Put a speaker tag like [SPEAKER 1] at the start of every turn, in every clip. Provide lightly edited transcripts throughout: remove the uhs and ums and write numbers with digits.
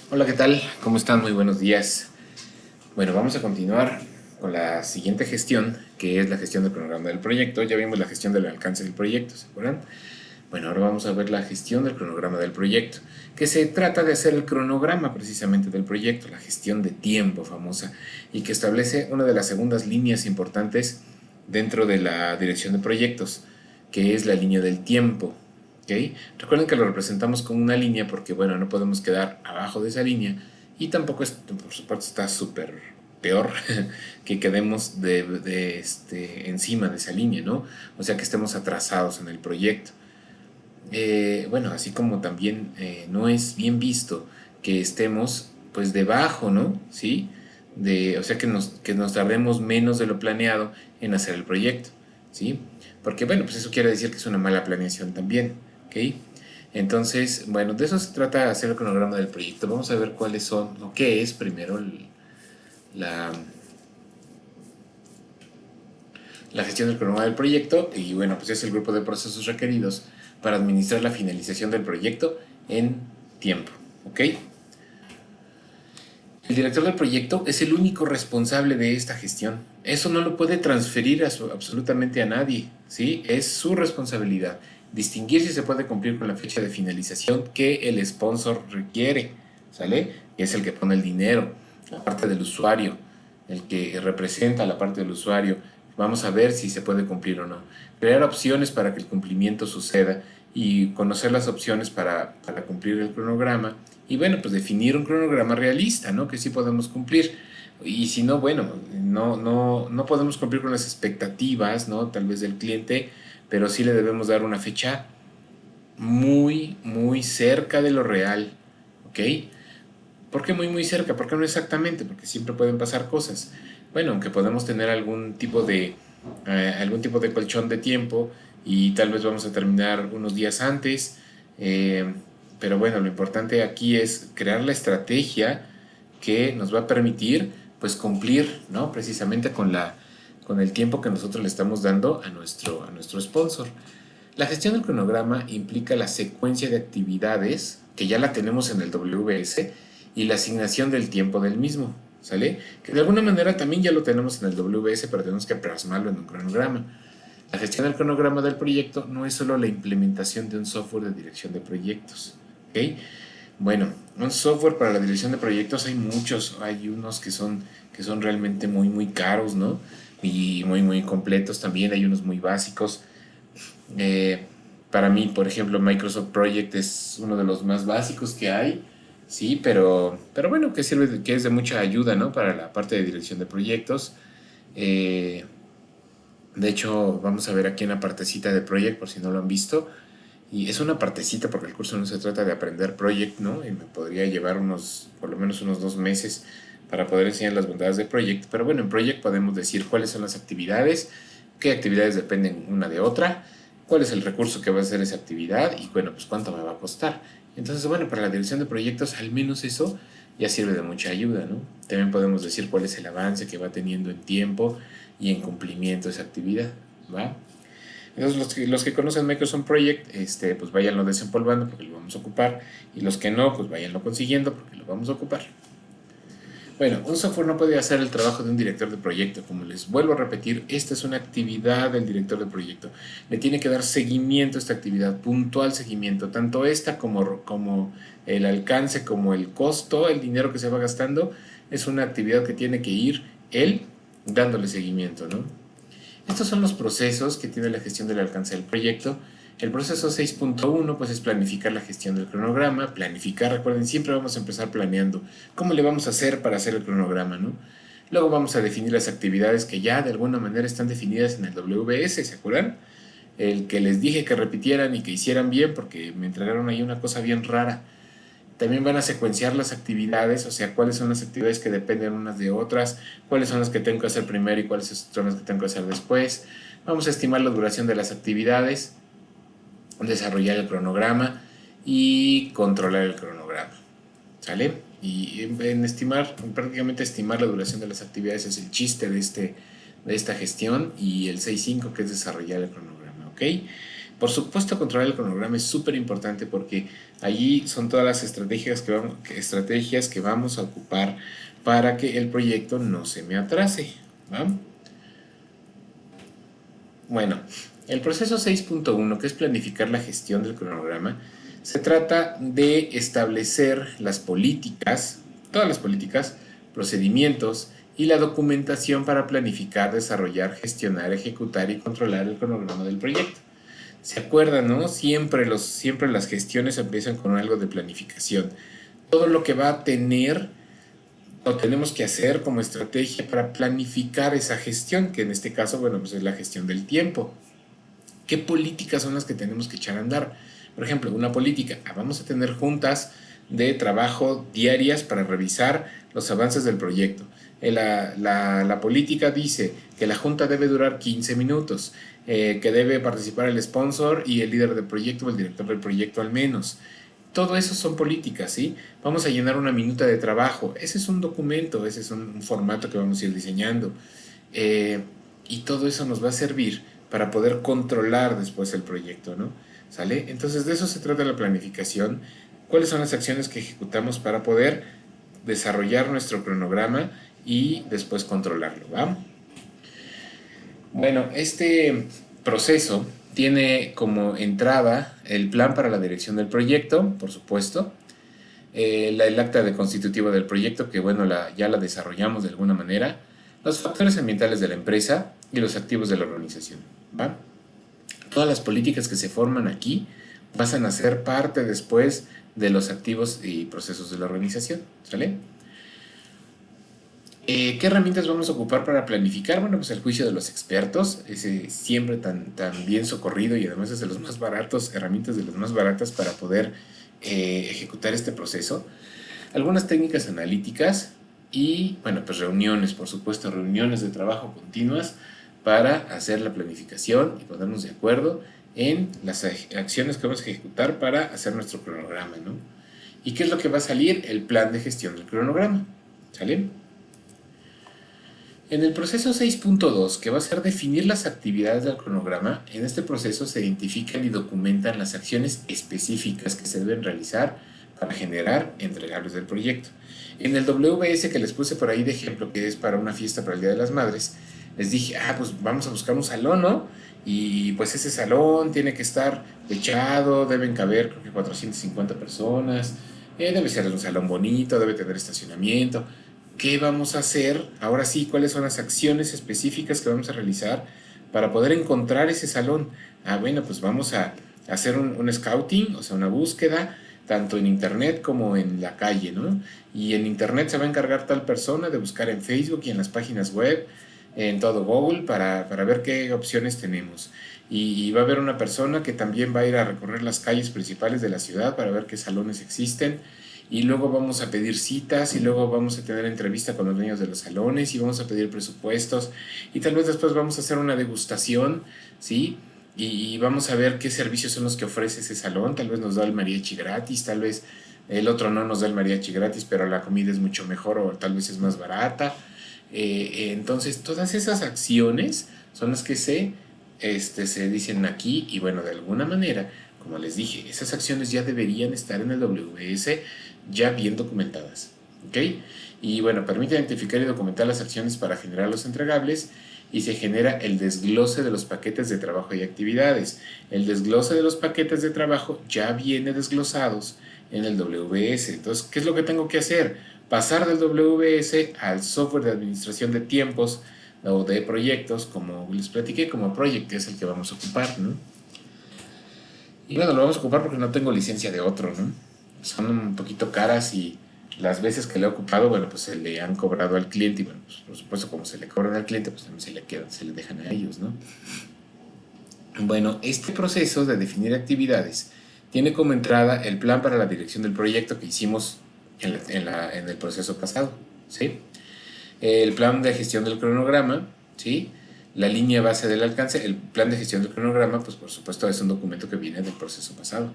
[SPEAKER 1] Hola, ¿qué tal? ¿Cómo están? Muy buenos días. Bueno, vamos a continuar con la siguiente gestión, que es la gestión del cronograma del proyecto. Ya vimos la gestión del alcance del proyecto, ¿se acuerdan? Bueno, ahora vamos a ver la gestión del cronograma del proyecto, que se trata de hacer el cronograma precisamente del proyecto, la gestión de tiempo famosa, y que establece una de las segundas líneas importantes dentro de la dirección de proyectos, que es la línea del tiempo. ¿Okay? Recuerden que lo representamos con una línea porque, bueno, no podemos quedar abajo de esa línea y tampoco, por supuesto, está súper peor que quedemos encima de esa línea, ¿no? O sea, que estemos atrasados en el proyecto. Bueno, así como también no es bien visto que estemos pues debajo, ¿no? ¿Sí? O sea, que nos tardemos menos de lo planeado en hacer el proyecto, ¿sí? Porque bueno, pues eso quiere decir que es una mala planeación también, ¿ok? Entonces, bueno, de eso se trata hacer el cronograma del proyecto. Vamos a ver cuáles son, o qué es primero la, la gestión del cronograma del proyecto y bueno, pues es el grupo de procesos requeridos para administrar la finalización del proyecto en tiempo, ¿ok? El director del proyecto es el único responsable de esta gestión. Eso no lo puede transferir absolutamente a nadie, ¿sí? Es su responsabilidad distinguir si se puede cumplir con la fecha de finalización que el sponsor requiere, ¿sale? Que es el que pone el dinero, la parte del usuario, el que representa la parte del usuario. Vamos a ver si se puede cumplir o no. Crear opciones para que el cumplimiento suceda y conocer las opciones para cumplir el cronograma y bueno, pues definir un cronograma realista, ¿no? Que sí podemos cumplir. Y si no, bueno, no podemos cumplir con las expectativas, ¿no? Tal vez del cliente, pero sí le debemos dar una fecha muy, muy cerca de lo real, ¿ok? ¿Por qué muy, muy cerca? ¿Por qué no exactamente? Porque siempre pueden pasar cosas. Bueno, aunque podemos tener algún tipo de colchón de tiempo y tal vez vamos a terminar unos días antes, eh, pero bueno, lo importante aquí es crear la estrategia que nos va a permitir pues cumplir, ¿no? Precisamente con el tiempo que nosotros le estamos dando a nuestro sponsor. La gestión del cronograma implica la secuencia de actividades, que ya la tenemos en el WS, y la asignación del tiempo del mismo, ¿sale? Que de alguna manera también ya lo tenemos en el WS, pero tenemos que plasmarlo en un cronograma. La gestión del cronograma del proyecto no es solo la implementación de un software de dirección de proyectos, ¿ok? Bueno, un software para la dirección de proyectos hay muchos, hay unos que son realmente muy, muy caros, ¿no? Y muy, muy completos también, hay unos muy básicos. Eh, para mí, por ejemplo, Microsoft Project es uno de los más básicos que hay, sí, pero bueno, que sirve, que es de mucha ayuda, ¿no? Para la parte de dirección de proyectos. Eh, de hecho, vamos a ver aquí en la partecita de Project, por si no lo han visto. Y es una partecita porque el curso no se trata de aprender Project, ¿no? Y me podría llevar por lo menos unos 2 meses para poder enseñar las bondades de Project. Pero bueno, en Project podemos decir cuáles son las actividades, qué actividades dependen una de otra, cuál es el recurso que va a hacer esa actividad y bueno, pues cuánto me va a costar. Entonces, bueno, para la dirección de proyectos, al menos eso ya sirve de mucha ayuda, ¿no? También podemos decir cuál es el avance que va teniendo en tiempo y en cumplimiento esa actividad, ¿va? Entonces los que conocen Microsoft Project, pues váyanlo desempolvando porque lo vamos a ocupar. Y los que no, pues váyanlo consiguiendo porque lo vamos a ocupar. Bueno, un software no puede hacer el trabajo de un director de proyecto. Como les vuelvo a repetir, esta es una actividad del director de proyecto. Le tiene que dar seguimiento a esta actividad, puntual seguimiento. Tanto esta como el alcance, como el costo, el dinero que se va gastando, es una actividad que tiene que ir él dándole seguimiento, ¿no? Estos son los procesos que tiene la gestión del alcance del proyecto. El proceso 6.1 pues es planificar la gestión del cronograma. Planificar, recuerden, siempre vamos a empezar planeando cómo le vamos a hacer para hacer el cronograma, ¿no? Luego vamos a definir las actividades que ya de alguna manera están definidas en el WS, ¿se acuerdan? El que les dije que repitieran y que hicieran bien porque me entregaron ahí una cosa bien rara. También van a secuenciar las actividades, o sea, cuáles son las actividades que dependen unas de otras, cuáles son las que tengo que hacer primero y cuáles son las que tengo que hacer después. Vamos a estimar la duración de las actividades, desarrollar el cronograma y controlar el cronograma. ¿Sale? Y prácticamente estimar la duración de las actividades es el chiste de esta gestión y el 6.5 que es desarrollar el cronograma, ¿ok? Por supuesto, controlar el cronograma es súper importante porque allí son todas las estrategias que vamos a ocupar para que el proyecto no se me atrase, ¿va? Bueno, el proceso 6.1, que es planificar la gestión del cronograma, se trata de establecer las políticas, todas las políticas, procedimientos y la documentación para planificar, desarrollar, gestionar, ejecutar y controlar el cronograma del proyecto. ¿Se acuerdan, no? Siempre las gestiones empiezan con algo de planificación. Todo lo que va a tener lo tenemos que hacer como estrategia para planificar esa gestión, que en este caso, bueno, pues es la gestión del tiempo. ¿Qué políticas son las que tenemos que echar a andar? Por ejemplo, una política, vamos a tener juntas de trabajo diarias para revisar los avances del proyecto. La política dice que la junta debe durar 15 minutos, que debe participar el sponsor y el líder del proyecto o el director del proyecto al menos. Todo eso son políticas, ¿sí? Vamos a llenar una minuta de trabajo. Ese es un documento, ese es un formato que vamos a ir diseñando. Eh, y todo eso nos va a servir para poder controlar después el proyecto, ¿no? ¿Sale? Entonces de eso se trata la planificación. ¿Cuáles son las acciones que ejecutamos para poder desarrollar nuestro cronograma y después controlarlo, ¿va? Bueno, este proceso tiene como entrada el plan para la dirección del proyecto, por supuesto, el acta de constitutivo del proyecto, que bueno, ya la desarrollamos de alguna manera, los factores ambientales de la empresa y los activos de la organización, ¿va? Todas las políticas que se forman aquí pasan a ser parte después de los activos y procesos de la organización, ¿sale? ¿Qué herramientas vamos a ocupar para planificar? Bueno, pues el juicio de los expertos, ese siempre tan bien socorrido y además es de los más baratos, herramientas de las más baratas para poder ejecutar este proceso. Algunas técnicas analíticas y, bueno, pues reuniones, por supuesto, reuniones de trabajo continuas para hacer la planificación y ponernos de acuerdo en las acciones que vamos a ejecutar para hacer nuestro cronograma, ¿no? ¿Y qué es lo que va a salir? El plan de gestión del cronograma, ¿sale? En el proceso 6.2, que va a ser definir las actividades del cronograma, en este proceso se identifican y documentan las acciones específicas que se deben realizar para generar entregables del proyecto. En el WBS que les puse por ahí de ejemplo, que es para una fiesta para el Día de las Madres, les dije, pues vamos a buscar un salón, ¿no? Y pues ese salón tiene que estar techado, deben caber creo que 450 personas, debe ser un salón bonito, debe tener estacionamiento. ¿Qué vamos a hacer? Ahora sí, ¿cuáles son las acciones específicas que vamos a realizar para poder encontrar ese salón? Bueno, pues vamos a hacer un scouting, o sea, una búsqueda, tanto en internet como en la calle, ¿no? Y en internet se va a encargar tal persona de buscar en Facebook y en las páginas web, en todo Google, para ver qué opciones tenemos. Y va a haber una persona que también va a ir a recorrer las calles principales de la ciudad para ver qué salones existen. Y luego vamos a pedir citas y luego vamos a tener entrevista con los dueños de los salones y vamos a pedir presupuestos y tal vez después vamos a hacer una degustación, ¿sí? Y vamos a ver qué servicios son los que ofrece ese salón. Tal vez nos da el mariachi gratis, tal vez el otro no nos da el mariachi gratis, pero la comida es mucho mejor o tal vez es más barata. Entonces, todas esas acciones son las que se dicen aquí y bueno, de alguna manera, como les dije, esas acciones ya deberían estar en el WS ya bien documentadas, ¿ok? Y bueno, permite identificar y documentar las acciones para generar los entregables y se genera el desglose de los paquetes de trabajo y actividades. El desglose de los paquetes de trabajo ya viene desglosados en el WS. Entonces, ¿qué es lo que tengo que hacer? Pasar del WS al software de administración de tiempos o de proyectos, como les platiqué, como Project, que es el que vamos a ocupar, ¿no? Y bueno, lo vamos a ocupar porque no tengo licencia de otro, ¿no? Son un poquito caras y las veces que lo he ocupado, bueno, pues se le han cobrado al cliente y bueno, pues por supuesto como se le cobran al cliente, pues también se le dejan a ellos, ¿no? Bueno, este proceso de definir actividades tiene como entrada el plan para la dirección del proyecto que hicimos en el proceso pasado, ¿sí? El plan de gestión del cronograma, ¿sí? La línea base del alcance, el plan de gestión del cronograma, pues por supuesto es un documento que viene del proceso pasado.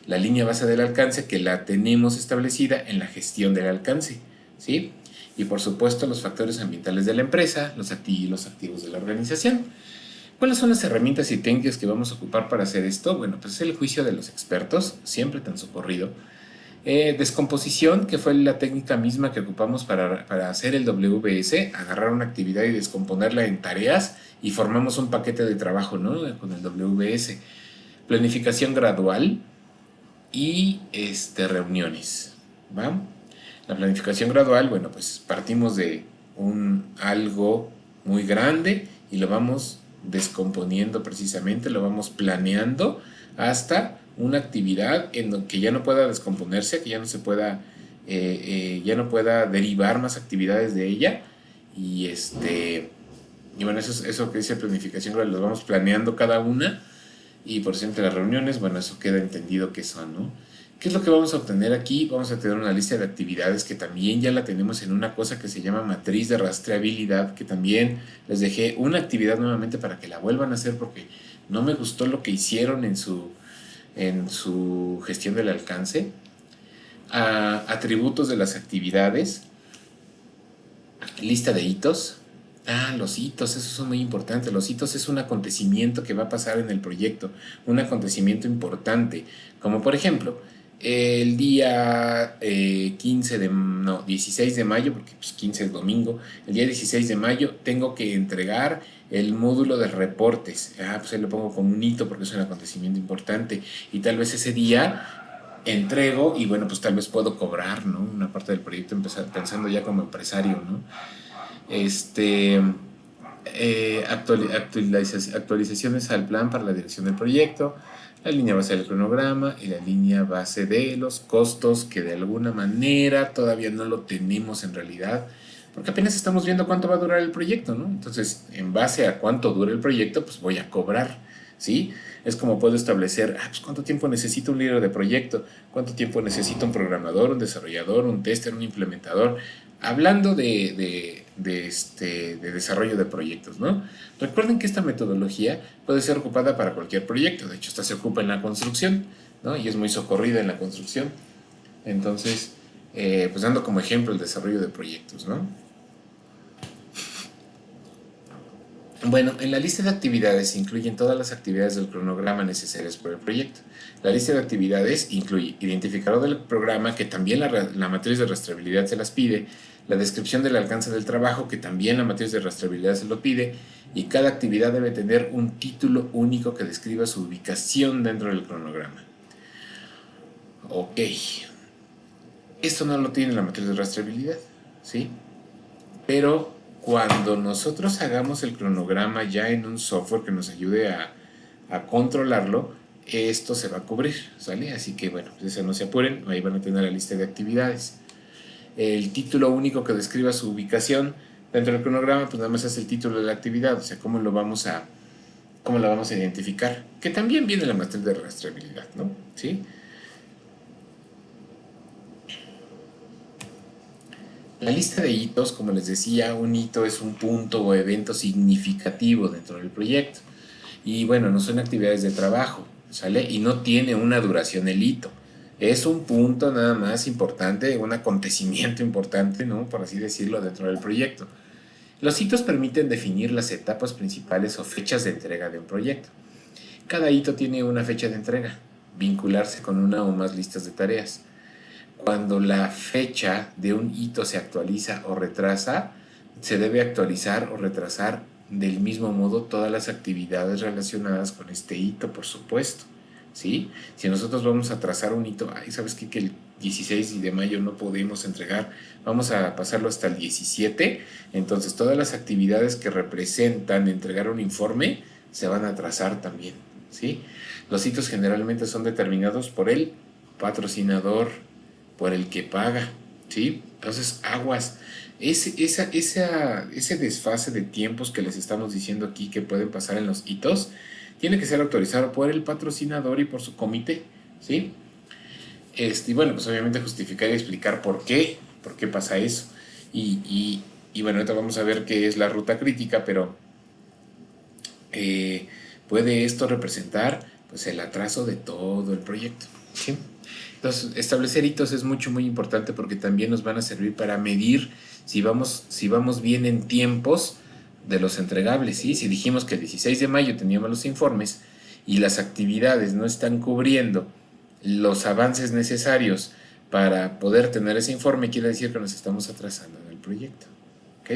[SPEAKER 1] La línea base del alcance que la tenemos establecida en la gestión del alcance, ¿sí? Y por supuesto los factores ambientales de la empresa, los activos de la organización. ¿Cuáles son las herramientas y técnicas que vamos a ocupar para hacer esto? Bueno, pues es el juicio de los expertos, siempre tan socorrido. Descomposición, que fue la técnica misma que ocupamos para hacer el WBS, agarrar una actividad y descomponerla en tareas y formamos un paquete de trabajo, ¿no? Con el WBS. Planificación gradual y reuniones, ¿va? La planificación gradual, bueno, pues partimos de algo muy grande y lo vamos descomponiendo precisamente, lo vamos planeando hasta una actividad en lo que ya no pueda descomponerse, que ya no se pueda, ya no pueda derivar más actividades de ella. Y y bueno, eso que dice planificación gradual, lo vamos planeando cada una. Y por ejemplo, las reuniones, bueno, eso queda entendido que son, ¿no? ¿Qué es lo que vamos a obtener aquí? Vamos a tener una lista de actividades que también ya la tenemos en una cosa que se llama matriz de rastreabilidad, que también les dejé una actividad nuevamente para que la vuelvan a hacer porque no me gustó lo que hicieron en su gestión del alcance. Atributos de las actividades, lista de hitos. Los hitos, esos son muy importantes. Los hitos es un acontecimiento que va a pasar en el proyecto, un acontecimiento importante, como por ejemplo, el día 16 de mayo, porque pues 15 es domingo, el día 16 de mayo tengo que entregar el módulo de reportes. Pues ahí lo pongo como un hito porque es un acontecimiento importante y tal vez ese día entrego y bueno, pues tal vez puedo cobrar, ¿no? Una parte del proyecto pensando ya como empresario, ¿no? este, Actualizaciones al plan para la dirección del proyecto, la línea base del cronograma y la línea base de los costos, que de alguna manera todavía no lo tenemos en realidad, porque apenas estamos viendo cuánto va a durar el proyecto, ¿no? Entonces, en base a cuánto dura el proyecto, pues voy a cobrar, ¿sí? Es como puedo establecer, pues cuánto tiempo necesita un líder de proyecto, cuánto tiempo necesita un programador, un desarrollador, un tester, un implementador, hablando de desarrollo de proyectos, ¿no? Recuerden que esta metodología puede ser ocupada para cualquier proyecto, de hecho esta se ocupa en la construcción, ¿no? Y es muy socorrida en la construcción. Entonces, pues dando como ejemplo el desarrollo de proyectos, ¿no? Bueno, en la lista de actividades se incluyen todas las actividades del cronograma necesarias por el proyecto. La lista de actividades incluye identificador del programa, que también la matriz de rastreabilidad se las pide, la descripción del alcance del trabajo, que también la matriz de rastreabilidad se lo pide, y cada actividad debe tener un título único que describa su ubicación dentro del cronograma. Ok, esto no lo tiene la matriz de rastreabilidad, ¿sí? Pero cuando nosotros hagamos el cronograma ya en un software que nos ayude a controlarlo, esto se va a cubrir, ¿sale? Así que bueno, pues no se apuren, ahí van a tener la lista de actividades. El título único que describa su ubicación dentro del cronograma, pues nada más es el título de la actividad, o sea, cómo la vamos a identificar, que también viene la matriz de rastreabilidad, ¿no? ¿Sí? La lista de hitos, como les decía, un hito es un punto o evento significativo dentro del proyecto. Y bueno, no son actividades de trabajo, ¿sale? Y no tiene una duración el hito. Es un punto nada más importante, un acontecimiento importante, ¿no? Por así decirlo, dentro del proyecto. Los hitos permiten definir las etapas principales o fechas de entrega de un proyecto. Cada hito tiene una fecha de entrega, vincularse con una o más listas de tareas. Cuando la fecha de un hito se actualiza o retrasa, se debe actualizar o retrasar del mismo modo todas las actividades relacionadas con este hito, por supuesto, ¿sí? Si nosotros vamos a trazar un hito, ¿sabes qué? Que el 16 de mayo no podemos entregar, vamos a pasarlo hasta el 17, entonces todas las actividades que representan entregar un informe se van a trazar también, ¿sí? Los hitos generalmente son determinados por el patrocinador, por el que paga, ¿sí? Entonces, aguas. Ese desfase de tiempos que les estamos diciendo aquí que pueden pasar en los hitos, tiene que ser autorizado por el patrocinador y por su comité, ¿sí? Y bueno, pues obviamente justificar y explicar por qué pasa eso. Y bueno, ahorita vamos a ver qué es la ruta crítica, pero puede esto representar pues el atraso de todo el proyecto, ¿sí? Entonces, establecer hitos es muy importante porque también nos van a servir para medir si vamos bien en tiempos de los entregables, ¿sí? Si dijimos que el 16 de mayo teníamos los informes y las actividades no están cubriendo los avances necesarios para poder tener ese informe, quiere decir que nos estamos atrasando en el proyecto, ¿ok?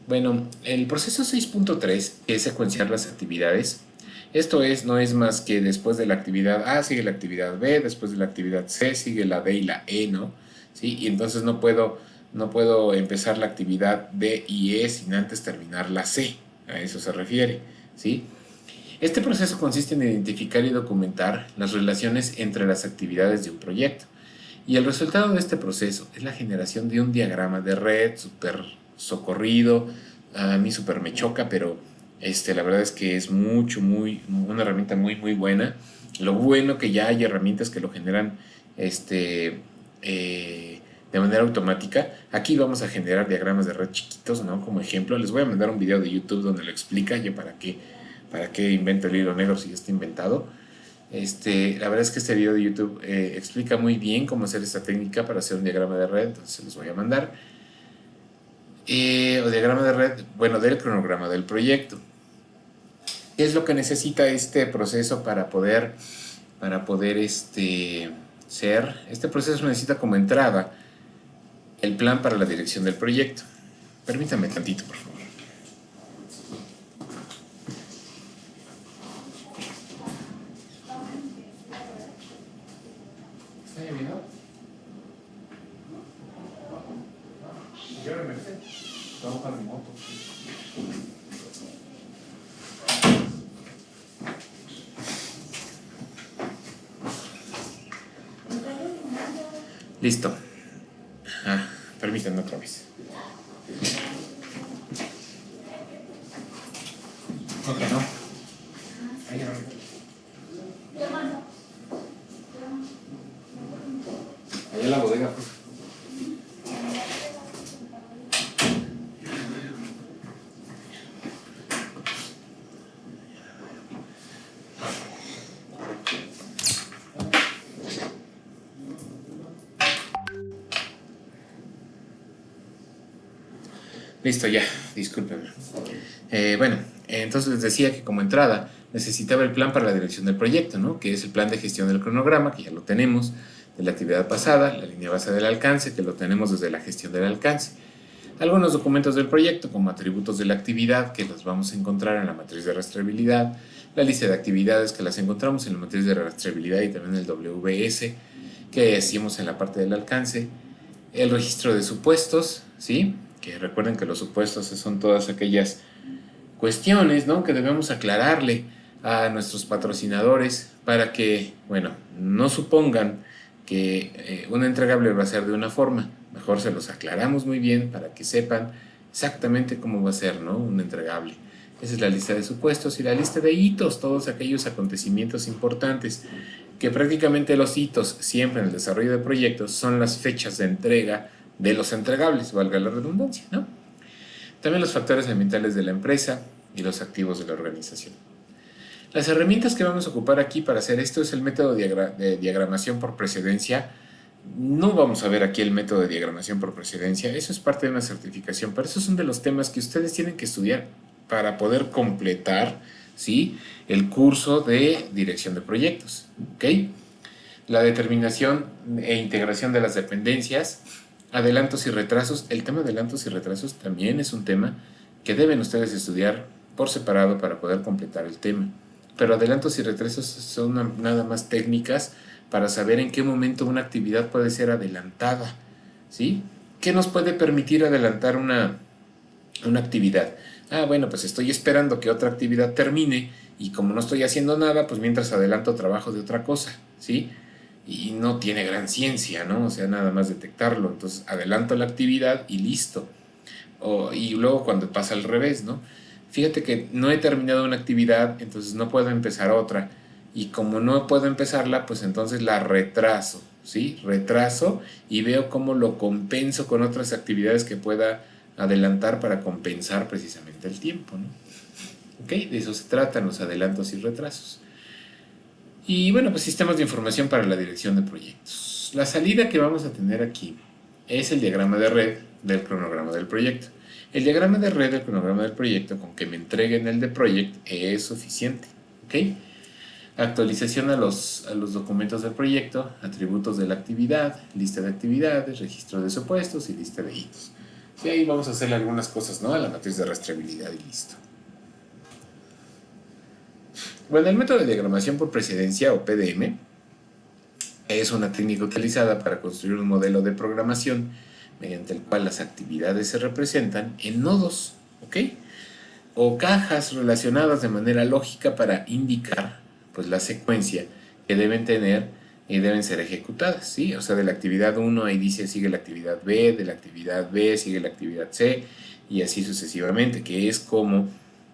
[SPEAKER 1] Bueno, el proceso 6.3 es secuenciar las actividades. Esto es, no es más que después de la actividad A sigue la actividad B, después de la actividad C sigue la D y la E, ¿no? ¿Sí? Y entonces no puedo empezar la actividad D y E sin antes terminar la C. A eso se refiere, ¿sí? Este proceso consiste en identificar y documentar las relaciones entre las actividades de un proyecto. Y el resultado de este proceso es la generación de un diagrama de red súper socorrido. A mí súper me choca, pero la verdad es que es una herramienta muy buena. Lo bueno que ya hay herramientas que lo generan de manera automática. Aquí vamos a generar diagramas de red chiquitos, ¿no? Como ejemplo, les voy a mandar un video de YouTube donde lo explica. Yo para qué invento el hilo negro si ya está inventado. La verdad es que este video de YouTube explica muy bien cómo hacer esta técnica para hacer un diagrama de red, entonces se los voy a mandar. O diagrama de red, bueno, del cronograma del proyecto. ¿Qué es lo que necesita este proceso para poder ser? Este proceso necesita como entrada el plan para la dirección del proyecto. Permítame tantito, por favor. ¿Está lloviendo? Yo me metí. Vamos para mi moto. Listo. Permítanme otra vez. Ok, no. Ahí ya allá en la bodega, pues. Listo, ya, discúlpenme. Bueno, entonces les decía que como entrada necesitaba el plan para la dirección del proyecto, ¿no? Que es el plan de gestión del cronograma, que ya lo tenemos, de la actividad pasada, la línea base del alcance, que lo tenemos desde la gestión del alcance. Algunos documentos del proyecto, como atributos de la actividad, que los vamos a encontrar en la matriz de rastreabilidad, la lista de actividades, que las encontramos en la matriz de rastreabilidad y también en el WS, que hacíamos en la parte del alcance, el registro de supuestos, ¿sí? Que recuerden que los supuestos son todas aquellas cuestiones, ¿no? Que debemos aclararle a nuestros patrocinadores para que, bueno, no supongan que un entregable va a ser de una forma. Mejor se los aclaramos muy bien para que sepan exactamente cómo va a ser, ¿no? Un entregable. Esa es la lista de supuestos y la lista de hitos, todos aquellos acontecimientos importantes, que prácticamente los hitos siempre en el desarrollo de proyectos son las fechas de entrega de los entregables, valga la redundancia, ¿no? También los factores ambientales de la empresa y los activos de la organización. Las herramientas que vamos a ocupar aquí para hacer esto es el método de diagramación por precedencia. No vamos a ver aquí el método de diagramación por precedencia, eso es parte de una certificación, pero esos son de los temas que ustedes tienen que estudiar para poder completar, ¿sí?, el curso de dirección de proyectos, ¿ok? La determinación e integración de las dependencias, adelantos y retrasos. El tema de adelantos y retrasos también es un tema que deben ustedes estudiar por separado para poder completar el tema. Pero adelantos y retrasos son nada más técnicas para saber en qué momento una actividad puede ser adelantada, ¿sí? ¿Qué nos puede permitir adelantar una actividad? Bueno, pues estoy esperando que otra actividad termine y como no estoy haciendo nada, pues mientras adelanto trabajo de otra cosa, ¿sí? Y no tiene gran ciencia, ¿no? O sea, nada más detectarlo. Entonces adelanto la actividad y listo. Y luego cuando pasa al revés, ¿no? Fíjate que no he terminado una actividad, entonces no puedo empezar otra. Y como no puedo empezarla, pues entonces la retraso, ¿sí? Retraso y veo cómo lo compenso con otras actividades que pueda adelantar para compensar precisamente el tiempo, ¿no? ¿Ok? De eso se tratan los adelantos y retrasos. Y bueno, pues sistemas de información para la dirección de proyectos. La salida que vamos a tener aquí es el diagrama de red del cronograma del proyecto. El diagrama de red del cronograma del proyecto, con que me entreguen el de project, es suficiente. ¿Ok? Actualización a los documentos del proyecto, atributos de la actividad, lista de actividades, registro de supuestos y lista de hitos. Sí, ahí vamos a hacerle algunas cosas, ¿no? A la matriz de rastreabilidad y listo. Bueno, el método de diagramación por precedencia o PDM es una técnica utilizada para construir un modelo de programación mediante el cual las actividades se representan en nodos, ¿ok? O cajas relacionadas de manera lógica para indicar pues la secuencia que deben tener y deben ser ejecutadas, ¿sí? O sea, de la actividad 1 ahí dice sigue la actividad B, de la actividad B sigue la actividad C y así sucesivamente, que es como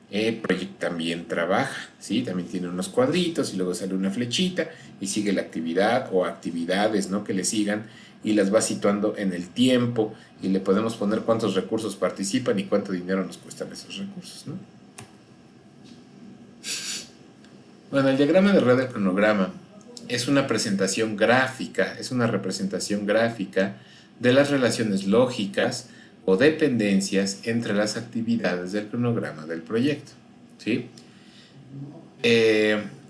[SPEAKER 1] Project también trabaja, ¿sí? También tiene unos cuadritos y luego sale una flechita y sigue la actividad o actividades, ¿no? Que le sigan y las va situando en el tiempo y le podemos poner cuántos recursos participan y cuánto dinero nos cuestan esos recursos, ¿no? Bueno, el diagrama de red del cronograma es una presentación gráfica, es una representación gráfica de las relaciones lógicas o dependencias entre las actividades del cronograma del proyecto, ¿sí?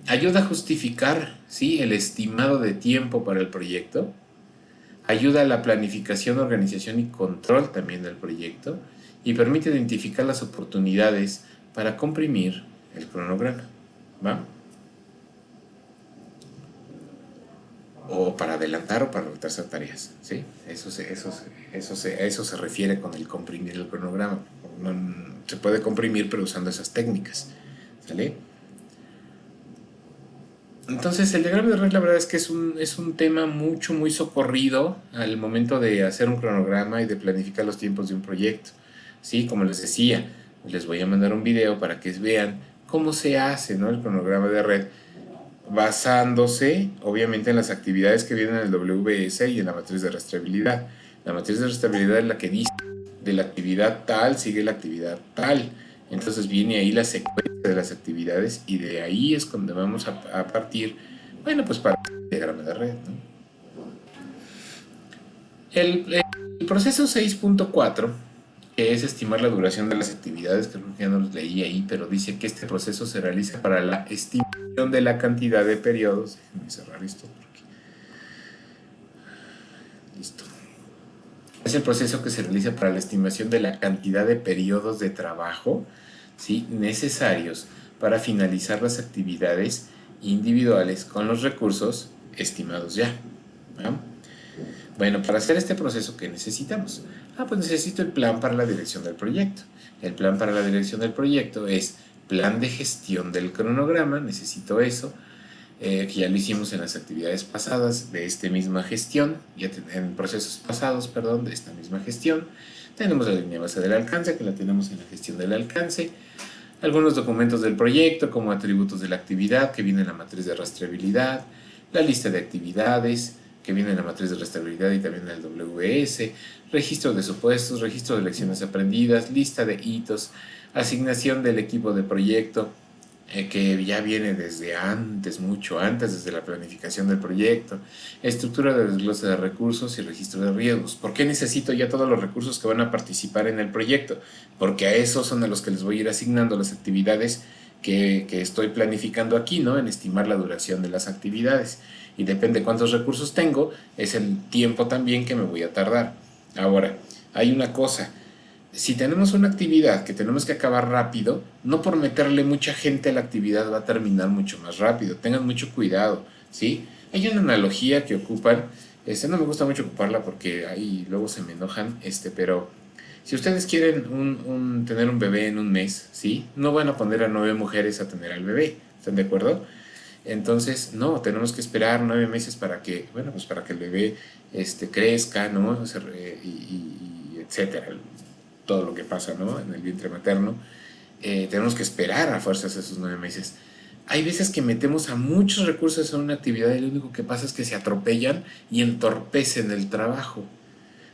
[SPEAKER 1] Ayuda a justificar, ¿sí?, el estimado de tiempo para el proyecto, ayuda a la planificación, organización y control también del proyecto y permite identificar las oportunidades para comprimir el cronograma, ¿va? O para adelantar o para retrasar tareas, ¿sí? A eso se refiere con el comprimir el cronograma. No, se puede comprimir pero usando esas técnicas, ¿sale? Entonces el diagrama de red la verdad es que es un tema muy socorrido al momento de hacer un cronograma y de planificar los tiempos de un proyecto, ¿sí? Como les decía, les voy a mandar un video para que vean cómo se hace, ¿no?, el cronograma de red, basándose obviamente en las actividades que vienen en el WS y en la matriz de rastreabilidad. La matriz de rastreabilidad es la que dice de la actividad tal sigue la actividad tal. Entonces viene ahí la secuencia de las actividades y de ahí es donde vamos a partir, bueno, pues para el diagrama de red, ¿no? El proceso 6.4, que es estimar la duración de las actividades, creo que ya no los leí ahí, pero dice que este proceso se realiza para la estimación de la cantidad de periodos. Déjenme cerrar esto porque... Listo. Es el proceso que se realiza para la estimación de la cantidad de periodos de trabajo, ¿sí?, necesarios para finalizar las actividades individuales con los recursos estimados ya, ¿no? Bueno, para hacer este proceso, ¿qué necesitamos? Pues necesito el plan para la dirección del proyecto. El plan para la dirección del proyecto es plan de gestión del cronograma, necesito eso, que ya lo hicimos en las actividades pasadas de esta misma gestión, en procesos pasados, perdón, de esta misma gestión. Tenemos la línea base del alcance, que la tenemos en la gestión del alcance. Algunos documentos del proyecto, como atributos de la actividad, que viene en la matriz de rastreabilidad. La lista de actividades, que viene en la matriz de rastreabilidad y también en el WS. Registro de supuestos, registro de lecciones aprendidas, lista de hitos, asignación del equipo de proyecto, que ya viene desde antes, mucho antes, desde la planificación del proyecto, estructura de desglose de recursos y registro de riesgos. ¿Por qué necesito ya todos los recursos que van a participar en el proyecto? Porque a esos son a los que les voy a ir asignando las actividades que estoy planificando aquí, ¿no?, en estimar la duración de las actividades. Y depende de cuántos recursos tengo, es el tiempo también que me voy a tardar. Ahora, hay una cosa. Si tenemos una actividad que tenemos que acabar rápido, no por meterle mucha gente a la actividad va a terminar mucho más rápido. Tengan mucho cuidado, ¿sí? Hay una analogía que ocupan, no me gusta mucho ocuparla porque ahí luego se me enojan, pero si ustedes quieren tener un bebé en un mes, ¿sí?, no van a poner a 9 mujeres a tener al bebé, ¿están de acuerdo? Entonces, no, tenemos que esperar 9 meses para que, bueno, pues para que el bebé crezca, ¿no? Y etcétera, todo lo que pasa, ¿no?, en el vientre materno. Tenemos que esperar a fuerzas esos 9 meses. Hay veces que metemos a muchos recursos en una actividad y lo único que pasa es que se atropellan y entorpecen el trabajo.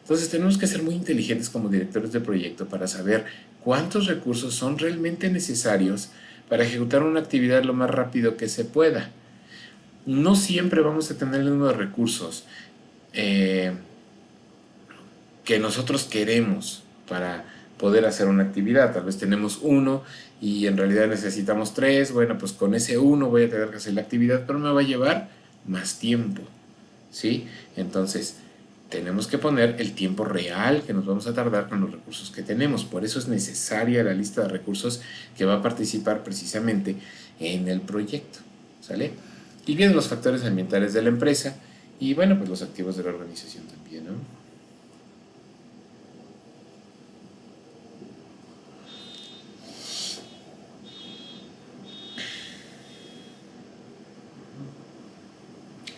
[SPEAKER 1] Entonces tenemos que ser muy inteligentes como directores de proyecto para saber cuántos recursos son realmente necesarios para ejecutar una actividad lo más rápido que se pueda. No siempre vamos a tener el número de recursos que nosotros queremos para poder hacer una actividad. Tal vez tenemos uno y en realidad necesitamos tres. Bueno, pues con ese uno voy a tener que hacer la actividad, pero me va a llevar más tiempo, ¿sí? Entonces, tenemos que poner el tiempo real que nos vamos a tardar con los recursos que tenemos. Por eso es necesaria la lista de recursos que va a participar precisamente en el proyecto, ¿sale? Y vienen los factores ambientales de la empresa y, bueno, pues los activos de la organización también, ¿no?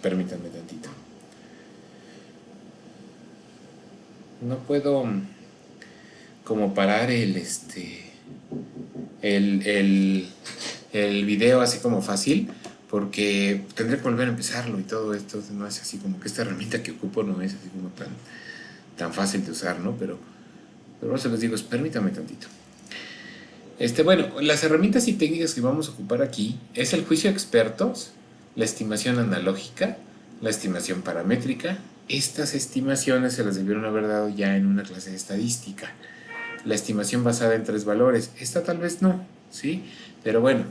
[SPEAKER 1] Permítanme tantito. No puedo como parar el video así como fácil, porque tendré que volver a empezarlo y todo esto. No es así como que esta herramienta que ocupo no es así como tan fácil de usar, ¿no? Pero por eso les digo, permítame tantito. Bueno, las herramientas y técnicas que vamos a ocupar aquí es el juicio de expertos, la estimación analógica, la estimación paramétrica. Estas estimaciones se las debieron haber dado ya en una clase de estadística. La estimación basada en 3 valores, esta tal vez no, ¿sí? Pero bueno,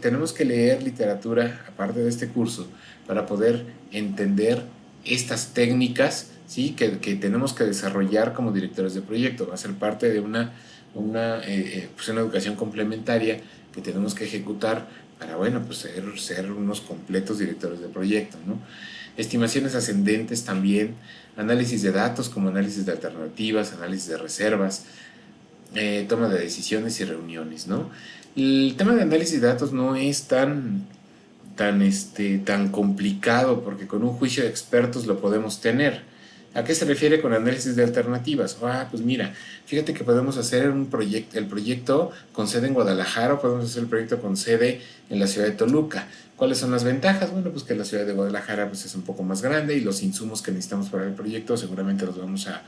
[SPEAKER 1] tenemos que leer literatura aparte de este curso para poder entender estas técnicas, ¿sí? que tenemos que desarrollar como directores de proyecto. Va a ser parte de una educación complementaria que tenemos que ejecutar para, bueno, pues ser unos completos directores de proyecto, ¿no? Estimaciones ascendentes también, análisis de datos como análisis de alternativas, análisis de reservas, toma de decisiones y reuniones, ¿no? El tema de análisis de datos no es tan complicado porque con un juicio de expertos lo podemos tener. ¿A qué se refiere con análisis de alternativas? Pues mira, fíjate que podemos hacer el proyecto con sede en Guadalajara o podemos hacer el proyecto con sede en la ciudad de Toluca. ¿Cuáles son las ventajas? Bueno, pues que la ciudad de Guadalajara pues, es un poco más grande y los insumos que necesitamos para el proyecto seguramente los vamos a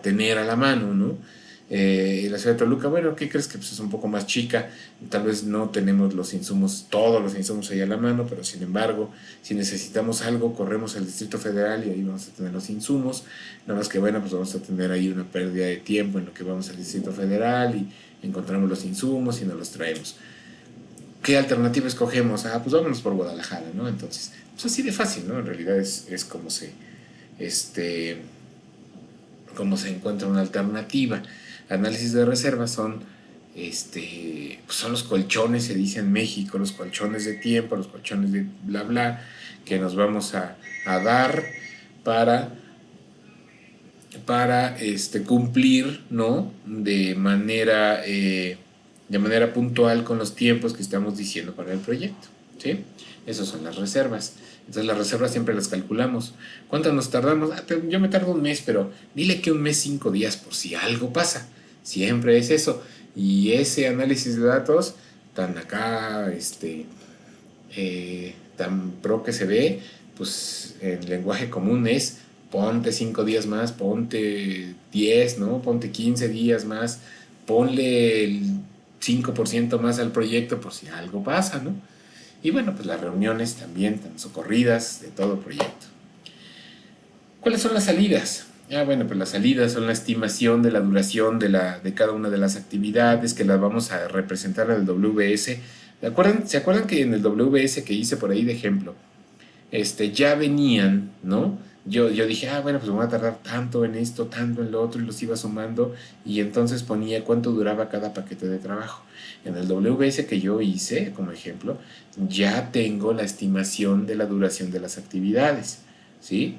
[SPEAKER 1] tener a la mano, ¿no? La ciudad de Toluca, bueno, ¿qué crees? Que pues, es un poco más chica, tal vez no tenemos todos los insumos ahí a la mano, pero sin embargo, si necesitamos algo, corremos al Distrito Federal y ahí vamos a tener los insumos, nada más que bueno, pues vamos a tener ahí una pérdida de tiempo en lo que vamos al Distrito Federal y encontramos los insumos y nos los traemos. ¿Qué alternativa escogemos? Pues vámonos por Guadalajara, ¿no? Entonces, pues así de fácil, ¿no? En realidad es como se encuentra una alternativa. Análisis de reservas son los colchones, se dice en México, los colchones de tiempo, los colchones de bla bla, que nos vamos a dar para cumplir, ¿no? De manera puntual con los tiempos que estamos diciendo para el proyecto, ¿sí? Esas son las reservas. Entonces las reservas siempre las calculamos. ¿Cuánto nos tardamos? Yo me tardo un mes, pero dile que un mes 5 días por si algo pasa. Siempre es eso. Y ese análisis de datos, tan acá, tan pro que se ve, pues en lenguaje común es ponte 5 días más, ponte 10, ¿no? Ponte 15 días más, ponle el 5% más al proyecto por si algo pasa, ¿no? Y bueno, pues las reuniones también tan socorridas de todo proyecto. ¿Cuáles son las salidas? Bueno, pues las salidas son la estimación de la duración de cada una de las actividades que las vamos a representar en el WBS. ¿Se acuerdan que en el WBS que hice por ahí de ejemplo, ya venían, ¿no? Yo dije, bueno, pues me voy a tardar tanto en esto, tanto en lo otro, y los iba sumando, y entonces ponía cuánto duraba cada paquete de trabajo. En el WBS que yo hice, como ejemplo, ya tengo la estimación de la duración de las actividades, ¿sí?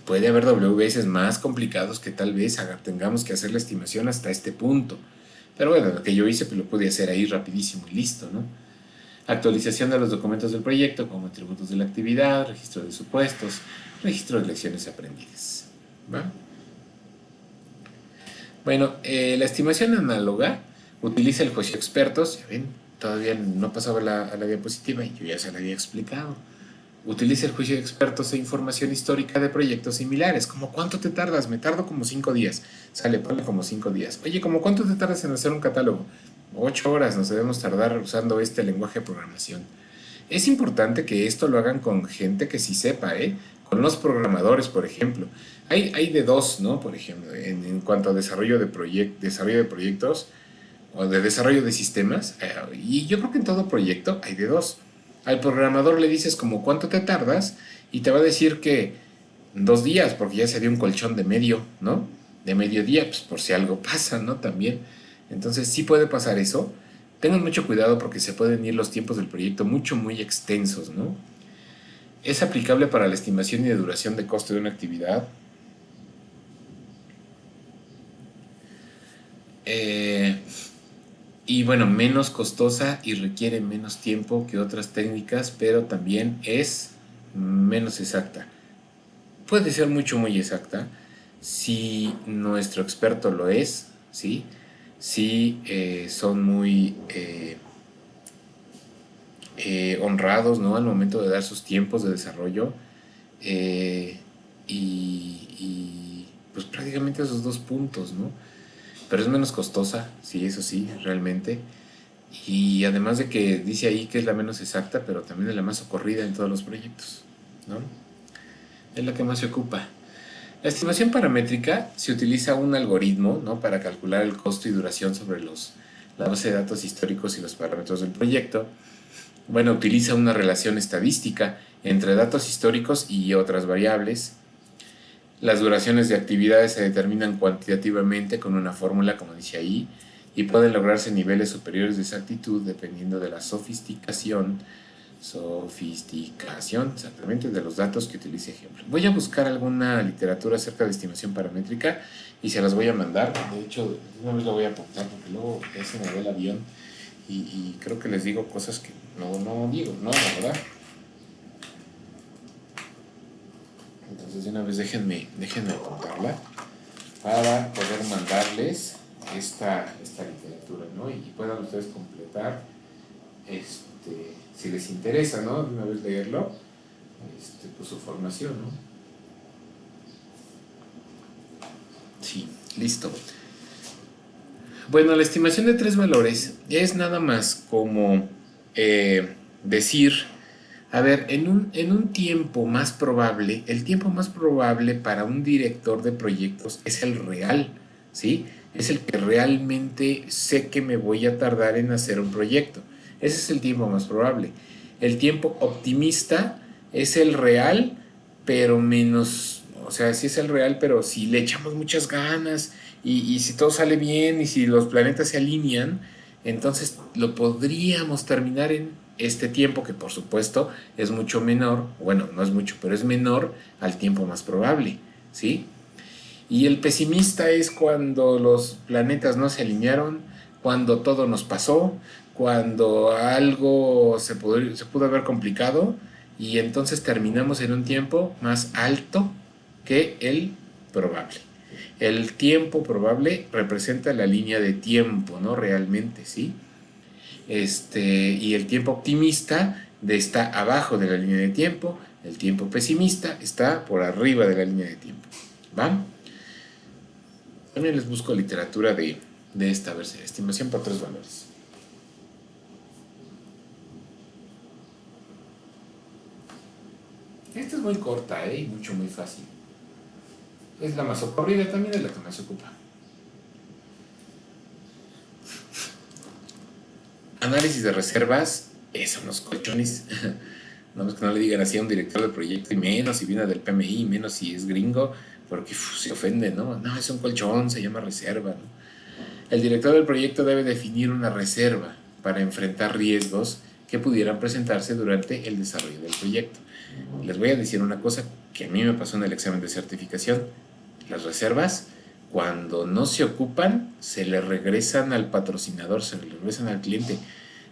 [SPEAKER 1] Puede haber WBS más complicados que tal vez tengamos que hacer la estimación hasta este punto. Pero bueno, lo que yo hice, pues lo pude hacer ahí rapidísimo y listo, ¿no? Actualización de los documentos del proyecto como atributos de la actividad, registro de supuestos, registro de lecciones aprendidas. ¿Va? Bueno, la estimación análoga utiliza el juicio de expertos. Ya ven, todavía no pasaba a la diapositiva y yo ya se la había explicado. Utiliza el juicio de expertos e información histórica de proyectos similares. ¿Cómo cuánto te tardas? Me tardo como 5 días. Sale, ponle como 5 días. Oye, ¿cómo cuánto te tardas en hacer un catálogo? 8 horas nos debemos tardar usando este lenguaje de programación. Es importante que esto lo hagan con gente que sí sepa, ¿eh? Con los programadores, por ejemplo. Hay de dos, ¿no? Por ejemplo, en cuanto a desarrollo de proyectos o de desarrollo de sistemas, y yo creo que en todo proyecto hay de dos. Al programador le dices como cuánto te tardas y te va a decir que 2 días, porque ya se dio un colchón de medio, ¿no? De mediodía, pues por si algo pasa, ¿no? También. Entonces sí puede pasar eso. Tengan mucho cuidado porque se pueden ir los tiempos del proyecto mucho, muy extensos, ¿no? Es aplicable para la estimación y de duración de costo de una actividad. Eh, y bueno, menos costosa y requiere menos tiempo que otras técnicas, pero también es menos exacta. Puede ser mucho, muy exacta si nuestro experto lo es, ¿sí? Si son muy honrados, ¿no? Al momento de dar sus tiempos de desarrollo. eh, pues prácticamente esos dos puntos, ¿no? Pero es menos costosa, sí, eso sí, realmente. Y además de que dice ahí que es la menos exacta, pero también es la más socorrida en todos los proyectos, ¿no? Es la que más se ocupa. La estimación paramétrica se utiliza un algoritmo, ¿no? Para calcular el costo y duración sobre la base de datos históricos y los parámetros del proyecto. Bueno, utiliza una relación estadística entre datos históricos y otras variables. Las duraciones de actividades se determinan cuantitativamente con una fórmula, como dice ahí, y pueden lograrse niveles superiores de exactitud dependiendo de la sofisticación exactamente de los datos que utilice ejemplo. Voy a buscar alguna literatura acerca de estimación paramétrica y se las voy a mandar. De hecho, una vez lo voy a apuntar porque luego ya se me ve el avión y creo que les digo cosas que no digo, no, la verdad. Entonces de una vez déjenme apuntarla para poder mandarles esta literatura, ¿no? Y puedan ustedes completar, si les interesa, ¿no? De una vez leerlo, pues su formación, ¿no? Sí, listo. Bueno, la estimación de tres valores es nada más como decir, a ver, en un tiempo más probable, el tiempo más probable para un director de proyectos es el real, ¿sí? Es el que realmente sé que me voy a tardar en hacer un proyecto. Ese es el tiempo más probable. El tiempo optimista es el real, pero menos, o sea, sí es el real, pero si le echamos muchas ganas y si todo sale bien y si los planetas se alinean, entonces lo podríamos terminar en este tiempo que por supuesto es mucho menor, bueno, no es mucho, pero es menor al tiempo más probable, ¿sí? Y el pesimista es cuando los planetas no se alinearon, cuando todo nos pasó, cuando algo se pudo haber complicado y entonces terminamos en un tiempo más alto que el probable. El tiempo probable representa la línea de tiempo, ¿no? Realmente, ¿sí? Y el tiempo optimista está abajo de la línea de tiempo, el tiempo pesimista está por arriba de la línea de tiempo. ¿Va? También les busco literatura de esta versión, estimación por tres valores. Esta es muy corta, y muy fácil. Es la más socorrida, también es la que más se ocupa. Análisis de reservas, son los colchones. No es que no le digan así a un director de proyecto, y menos si viene del PMI, menos si es gringo, porque se ofende, ¿no? No, es un colchón, se llama reserva, ¿no? El director del proyecto debe definir una reserva para enfrentar riesgos que pudieran presentarse durante el desarrollo del proyecto. Les voy a decir una cosa que a mí me pasó en el examen de certificación. Las reservas, cuando no se ocupan, se le regresan al patrocinador, se le regresan al cliente.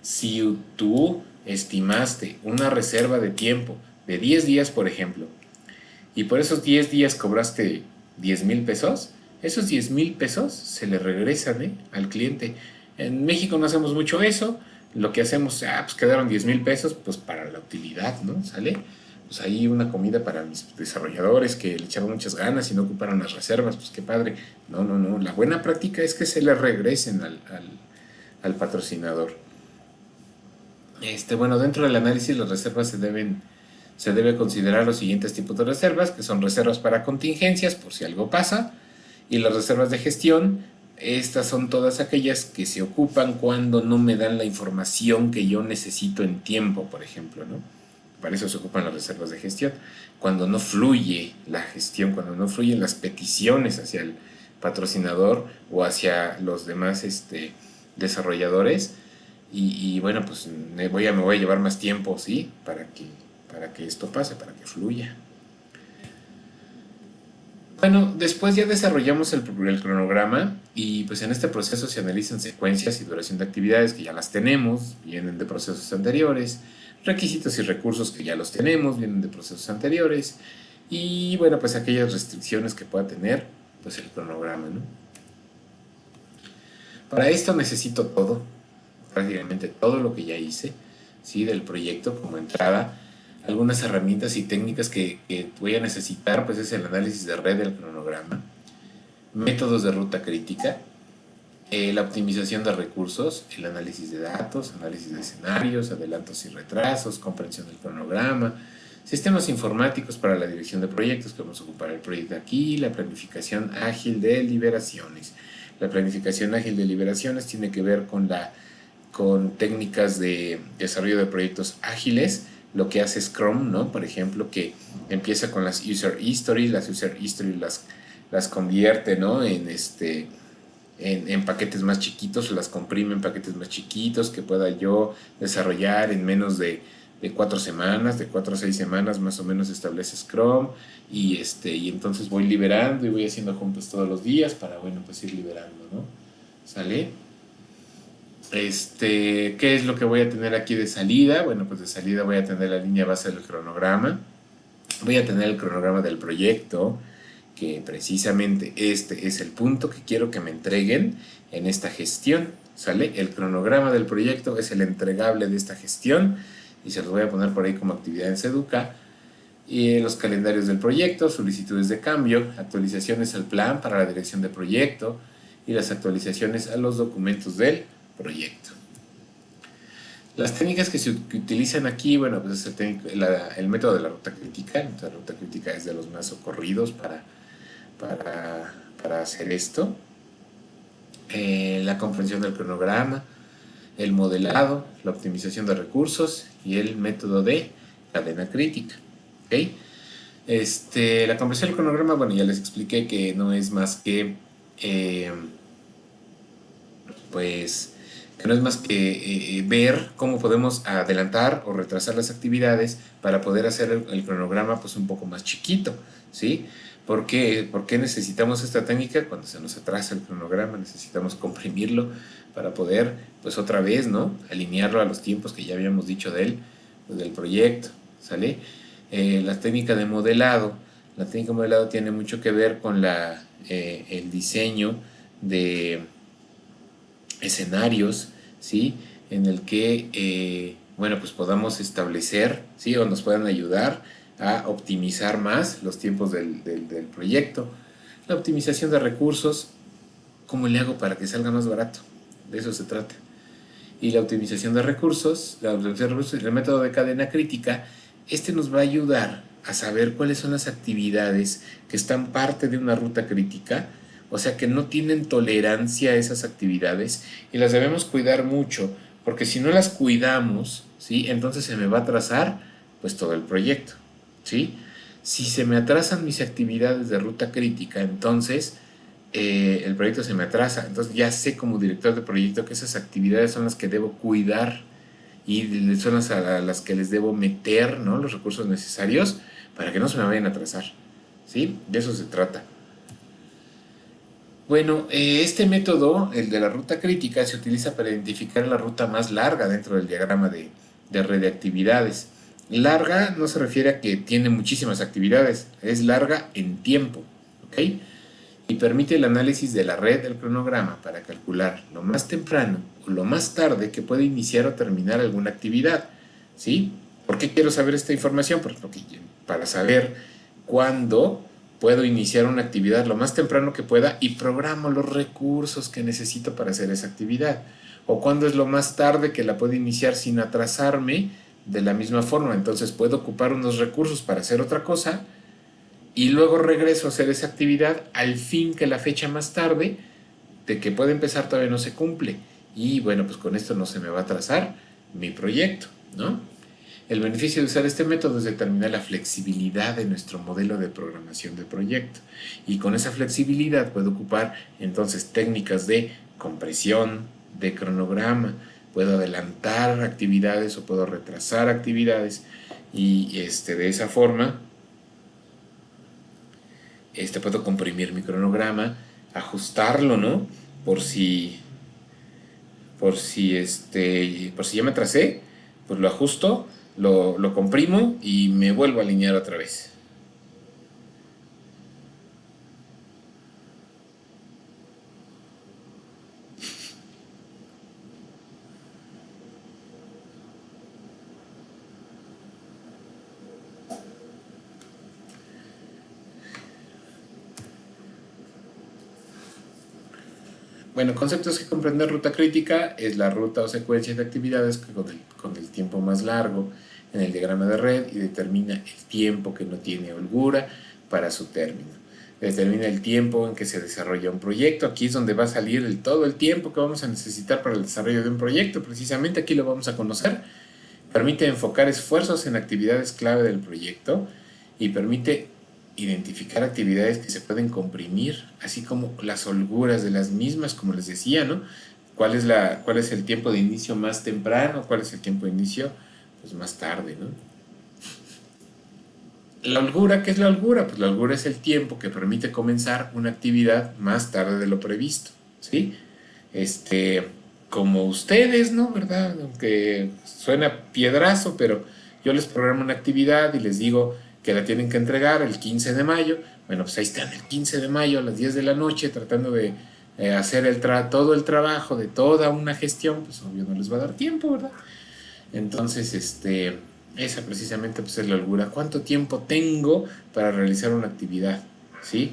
[SPEAKER 1] Si tú estimaste una reserva de tiempo de 10 días, por ejemplo, y por esos 10 días cobraste 10,000 pesos, esos 10,000 pesos se le regresan, al cliente. En México no hacemos mucho eso, lo que hacemos, pues quedaron 10,000 pesos, pues para la utilidad, ¿no? ¿Sale? Pues ahí una comida para mis desarrolladores que le echaron muchas ganas y no ocuparon las reservas, pues qué padre. No, no, no, la buena práctica es que se le regresen al patrocinador. Bueno, dentro del análisis las reservas se debe considerar los siguientes tipos de reservas, que son reservas para contingencias, por si algo pasa, y las reservas de gestión. Estas son todas aquellas que se ocupan cuando no me dan la información que yo necesito en tiempo, por ejemplo, ¿no? Para eso se ocupan las reservas de gestión. Cuando no fluye la gestión, cuando no fluyen las peticiones hacia el patrocinador o hacia los demás desarrolladores, bueno, pues me voy a llevar más tiempo, ¿sí? Para que esto pase, para que fluya. Bueno, después ya desarrollamos el cronograma y pues en este proceso se analizan secuencias y duración de actividades que ya las tenemos, vienen de procesos anteriores, requisitos y recursos que ya los tenemos, vienen de procesos anteriores y bueno, pues aquellas restricciones que pueda tener pues el cronograma, ¿no? Para esto necesito todo, prácticamente todo lo que ya hice, ¿sí? Del proyecto como entrada. Algunas herramientas y técnicas que voy a necesitar, pues es el análisis de red del cronograma, métodos de ruta crítica, la optimización de recursos, el análisis de datos, análisis de escenarios, adelantos y retrasos, comprensión del cronograma, sistemas informáticos para la dirección de proyectos, que vamos a ocupar el proyecto aquí, la planificación ágil de liberaciones. La planificación ágil de liberaciones tiene que ver con técnicas de desarrollo de proyectos ágiles, lo que hace Scrum, ¿no? Por ejemplo, que empieza con las user stories, las convierte, ¿no? En paquetes más chiquitos, las comprime en paquetes más chiquitos que pueda yo desarrollar en menos de 4 semanas, de 4 a 6 semanas más o menos establece Scrum y entonces voy liberando y voy haciendo juntos todos los días para, bueno, pues ir liberando, ¿no? ¿Sale? ¿Qué es lo que voy a tener aquí de salida? Bueno, pues de salida voy a tener la línea base del cronograma, voy a tener el cronograma del proyecto, que precisamente este es el punto que quiero que me entreguen en esta gestión, ¿sale? El cronograma del proyecto es el entregable de esta gestión y se los voy a poner por ahí como actividad en Seduca. Y los calendarios del proyecto, solicitudes de cambio, actualizaciones al plan para la dirección de proyecto y las actualizaciones a los documentos del proyecto. Las técnicas que utilizan aquí, bueno, pues es el método de la ruta crítica. El método de la ruta crítica es de los más socorridos para hacer esto. La comprensión del cronograma, el modelado, la optimización de recursos y el método de cadena crítica. ¿Okay? La comprensión del cronograma, bueno, ya les expliqué que no es más que ver cómo podemos adelantar o retrasar las actividades para poder hacer el cronograma pues un poco más chiquito, ¿sí? ¿Por qué necesitamos esta técnica? Cuando se nos atrasa el cronograma necesitamos comprimirlo para poder pues otra vez, ¿no? Alinearlo a los tiempos que ya habíamos dicho de él, pues, del proyecto, ¿sale? La técnica de modelado. La técnica de modelado tiene mucho que ver con el diseño de escenarios, ¿sí? En el que, bueno, pues podamos establecer, ¿sí? O nos puedan ayudar a optimizar más los tiempos del proyecto. La optimización de recursos, ¿cómo le hago para que salga más barato? De eso se trata. Y la optimización de recursos, el método de cadena crítica, nos va a ayudar a saber cuáles son las actividades que están parte de una ruta crítica, o sea que no tienen tolerancia a esas actividades y las debemos cuidar mucho, porque si no las cuidamos, ¿sí? Entonces se me va a atrasar pues todo el proyecto, ¿sí? Si se me atrasan mis actividades de ruta crítica, entonces el proyecto se me atrasa. Entonces ya sé como director de proyecto que esas actividades son las que debo cuidar y son a las que les debo meter, ¿no? Los recursos necesarios para que no se me vayan a atrasar, ¿sí? De eso se trata. Bueno, este método, el de la ruta crítica, se utiliza para identificar la ruta más larga dentro del diagrama de red de actividades. Larga no se refiere a que tiene muchísimas actividades, es larga en tiempo, ¿ok? Y permite el análisis de la red del cronograma para calcular lo más temprano o lo más tarde que puede iniciar o terminar alguna actividad, ¿sí? ¿Por qué quiero saber esta información? Porque para saber cuándo puedo iniciar una actividad lo más temprano que pueda y programo los recursos que necesito para hacer esa actividad. o cuándo es lo más tarde que la puedo iniciar sin atrasarme de la misma forma. Entonces puedo ocupar unos recursos para hacer otra cosa y luego regreso a hacer esa actividad al fin que la fecha más tarde de que puede empezar todavía no se cumple. Y bueno, pues con esto no se me va a atrasar mi proyecto, ¿no? El beneficio de usar este método es determinar la flexibilidad de nuestro modelo de programación de proyecto. Y con esa flexibilidad puedo ocupar entonces técnicas de compresión, de cronograma, puedo adelantar actividades o puedo retrasar actividades y de esa forma puedo comprimir mi cronograma, ajustarlo, ¿no? Por si por si ya me atrasé, pues lo ajusto, lo comprimo y me vuelvo a alinear otra vez. Bueno, conceptos que comprender ruta crítica es la ruta o secuencia de actividades que con el tiempo más largo en el diagrama de red y determina el tiempo que no tiene holgura para su término. Determina el tiempo en que se desarrolla un proyecto. Aquí es donde va a salir todo el tiempo que vamos a necesitar para el desarrollo de un proyecto. Precisamente aquí lo vamos a conocer. Permite enfocar esfuerzos en actividades clave del proyecto y permite identificar actividades que se pueden comprimir, así como las holguras de las mismas, como les decía, ¿no? ¿Cuál es el tiempo de inicio más temprano? ¿Cuál es el tiempo de inicio pues más tarde, ¿no? La holgura, ¿qué es la holgura? Pues la holgura es el tiempo que permite comenzar una actividad más tarde de lo previsto, ¿sí? Como ustedes, ¿no? ¿Verdad? Aunque suena piedrazo, pero yo les programo una actividad y les digo que la tienen que entregar el 15 de mayo. Bueno, pues ahí están el 15 de mayo a las 10 de la noche tratando de hacer todo el trabajo de toda una gestión, pues obvio no les va a dar tiempo, ¿verdad? Entonces, esa precisamente pues es la holgura. ¿Cuánto tiempo tengo para realizar una actividad? ¿Sí?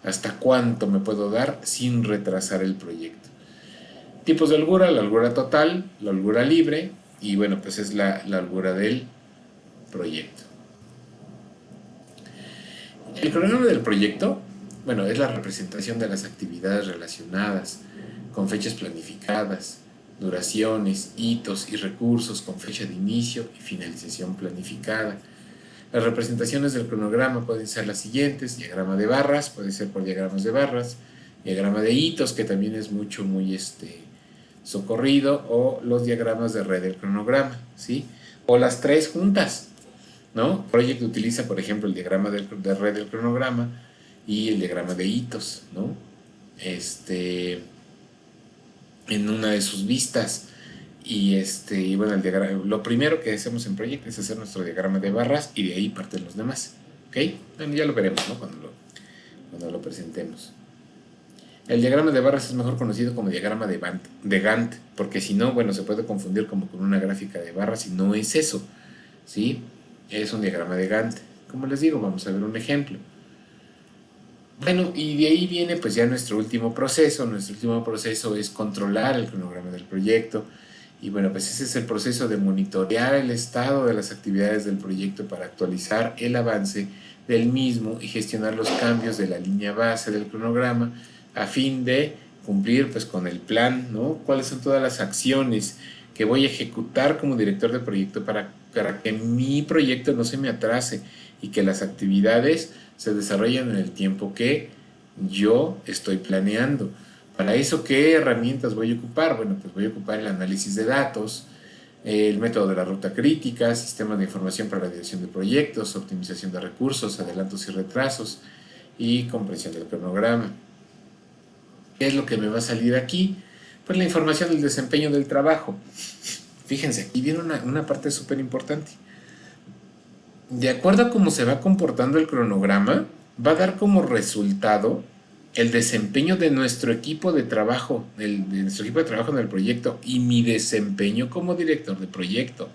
[SPEAKER 1] ¿Hasta cuánto me puedo dar sin retrasar el proyecto? Tipos de holgura: la holgura total, la holgura libre y bueno, pues es la holgura del proyecto. El cronograma del proyecto, bueno, es la representación de las actividades relacionadas con fechas planificadas, duraciones, hitos y recursos con fecha de inicio y finalización planificada. Las representaciones del cronograma pueden ser las siguientes: diagrama de barras, puede ser por diagramas de barras, diagrama de hitos, que también es muy socorrido, o los diagramas de red del cronograma, ¿sí? O las tres juntas, ¿no? Project utiliza, por ejemplo, el diagrama de red del cronograma y el diagrama de hitos, ¿no? En una de sus vistas. Y bueno, lo primero que hacemos en Project es hacer nuestro diagrama de barras y de ahí parten los demás. ¿Ok? Bueno, ya lo veremos, ¿no? Cuando lo presentemos. El diagrama de barras es mejor conocido como diagrama de Gantt, porque si no, bueno, se puede confundir como con una gráfica de barras y no es eso, ¿sí? Es un diagrama de Gantt. Como les digo, vamos a ver un ejemplo. Bueno, y de ahí viene pues ya nuestro último proceso. Nuestro último proceso es controlar el cronograma del proyecto. Y bueno, pues ese es el proceso de monitorear el estado de las actividades del proyecto para actualizar el avance del mismo y gestionar los cambios de la línea base del cronograma a fin de cumplir pues con el plan, ¿no? Cuáles son todas las acciones que voy a ejecutar como director de proyecto para que mi proyecto no se me atrase y que las actividades se desarrollen en el tiempo que yo estoy planeando. Para eso, ¿qué herramientas voy a ocupar? Bueno, pues voy a ocupar el análisis de datos, el método de la ruta crítica, sistemas de información para la dirección de proyectos, optimización de recursos, adelantos y retrasos y comprensión del cronograma. ¿Qué es lo que me va a salir aquí? Pues la información del desempeño del trabajo. Fíjense, aquí viene una parte súper importante. De acuerdo a cómo se va comportando el cronograma, va a dar como resultado el desempeño de nuestro equipo de trabajo, de nuestro equipo de trabajo en el proyecto y mi desempeño como director de proyecto.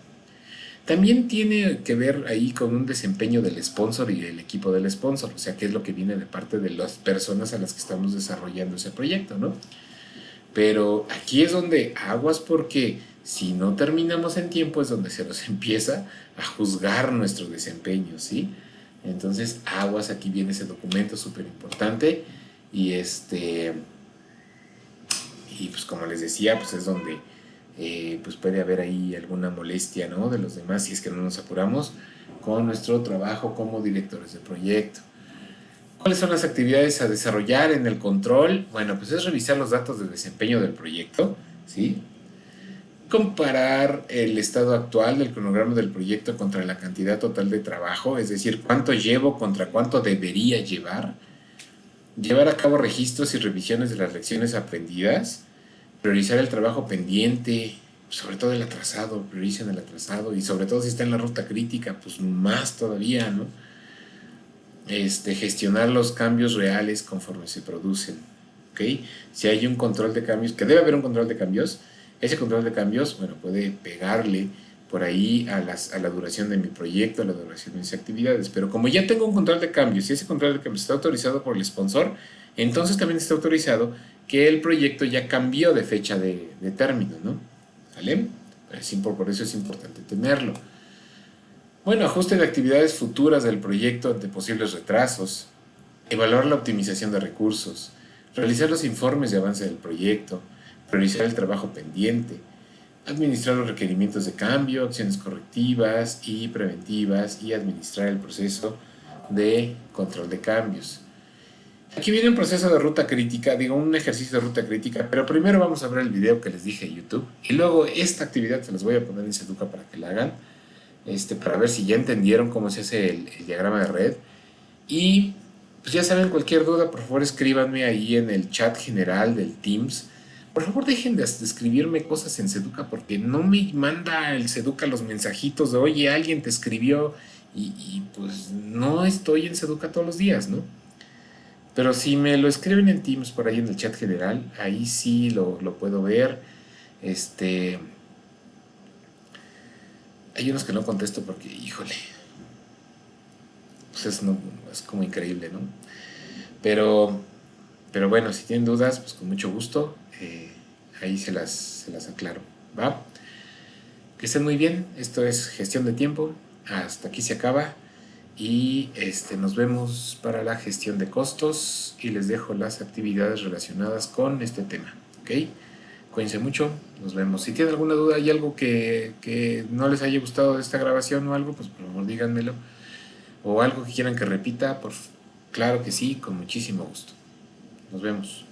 [SPEAKER 1] También tiene que ver ahí con un desempeño del sponsor y el equipo del sponsor, o sea, qué es lo que viene de parte de las personas a las que estamos desarrollando ese proyecto, ¿no? Pero aquí es donde aguas, porque si no terminamos en tiempo es donde se nos empieza a juzgar nuestro desempeño, ¿sí? Entonces, aguas, aquí viene ese documento súper importante y y pues como les decía, pues es donde pues puede haber ahí alguna molestia, ¿no?, de los demás si es que no nos apuramos con nuestro trabajo como directores de proyecto. ¿Cuáles son las actividades a desarrollar en el control? Bueno, pues es revisar los datos de desempeño del proyecto, ¿sí? Comparar el estado actual del cronograma del proyecto contra la cantidad total de trabajo, es decir, cuánto llevo contra cuánto debería llevar. Llevar a cabo registros y revisiones de las lecciones aprendidas. Priorizar el trabajo pendiente, sobre todo el atrasado, prioricen el atrasado, y sobre todo si está en la ruta crítica, pues más todavía, ¿no? Gestionar los cambios reales conforme se producen, ¿ok? Si hay un control de cambios, que debe haber un control de cambios, ese control de cambios, bueno, puede pegarle por ahí a la duración de mi proyecto, a la duración de mis actividades, pero como ya tengo un control de cambios y ese control de cambios está autorizado por el sponsor, entonces también está autorizado que el proyecto ya cambió de fecha de término, ¿no? ¿Sale? Por eso es importante tenerlo. Bueno, ajuste de actividades futuras del proyecto ante posibles retrasos, evaluar la optimización de recursos, realizar los informes de avance del proyecto, priorizar el trabajo pendiente, administrar los requerimientos de cambio, acciones correctivas y preventivas y administrar el proceso de control de cambios. Aquí viene un proceso de ruta crítica, digo, un ejercicio de ruta crítica, pero primero vamos a ver el video que les dije en YouTube y luego esta actividad se las voy a poner en Seduca para que la hagan, para ver si ya entendieron cómo se hace el diagrama de red. Y pues ya saben, cualquier duda, por favor escríbanme ahí en el chat general del Teams. Por favor dejen de escribirme cosas en Seduca porque no me manda el Seduca los mensajitos de oye, alguien te escribió pues no estoy en Seduca todos los días, ¿no? Pero si me lo escriben en Teams por ahí en el chat general, ahí sí lo puedo ver. Este, Hay unos que no contesto porque, híjole, pues es como increíble, ¿no? Pero, pero bueno, si tienen dudas, pues con mucho gusto, ahí se las aclaro, ¿va? Que estén muy bien, esto es gestión de tiempo, hasta aquí se acaba y nos vemos para la gestión de costos y les dejo las actividades relacionadas con este tema, ¿ok? Cuídense mucho, nos vemos. Si tienen alguna duda, hay algo que no les haya gustado de esta grabación o algo, pues por favor díganmelo. O algo que quieran que repita, claro que sí, con muchísimo gusto. Nos vemos.